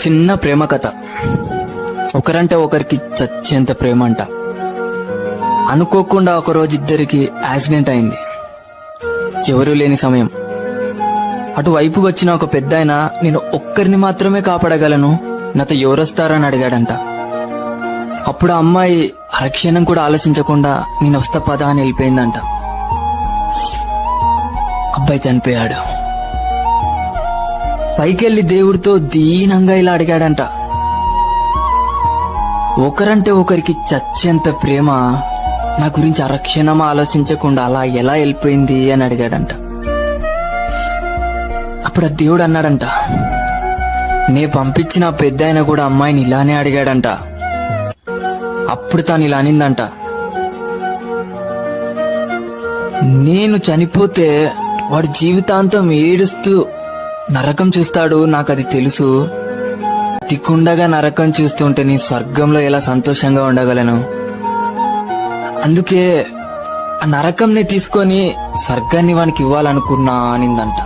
చిన్న ప్రేమ కథ. ఒకరంటే ఒకరికి చచ్చేంత ప్రేమ అంట. అనుకోకుండా ఒకరోజు ఇద్దరికి యాక్సిడెంట్ అయింది. ఎవరూ లేని సమయం. అటువైపుకి వచ్చిన ఒక పెద్దాయన నేను ఒక్కరిని మాత్రమే కాపాడగలను, నాతో ఎవరొస్తారని అడిగాడంట. అప్పుడు ఆ అమ్మాయి అరక్షణం కూడా ఆలోచించకుండా నేను వస్తా పదా అని వెళ్ళిపోయిందంట. అబ్బాయి చనిపోయాడు. పైకెళ్లి దేవుడితో దీనంగా ఇలా అడిగాడంట, ఒకరంటే ఒకరికి చచ్చేంత ప్రేమ నా గురించి అరక్షణం ఆలోచించకుండా అలా ఎలా వెళ్ళిపోయింది అని అడిగాడంట. అప్పుడు ఆ దేవుడు అన్నాడంట, నే పంపించిన పెద్దాయన కూడా అమ్మాయిని ఇలానే అడిగాడంట. అప్పుడు తాను ఇలా అనిందంట, నేను చనిపోతే వాడు జీవితాంతం ఏడుస్తూ నరకం చూస్తాడు, నాకు అది తెలుసు. తిక్కుండగా నరకం చూస్తుంటే నీ స్వర్గంలో ఎలా సంతోషంగా ఉండగలను, అందుకే ఆ నరకంని తీసుకొని స్వర్గాన్ని వానికి ఇవ్వాలనుకున్నా అనిందంట.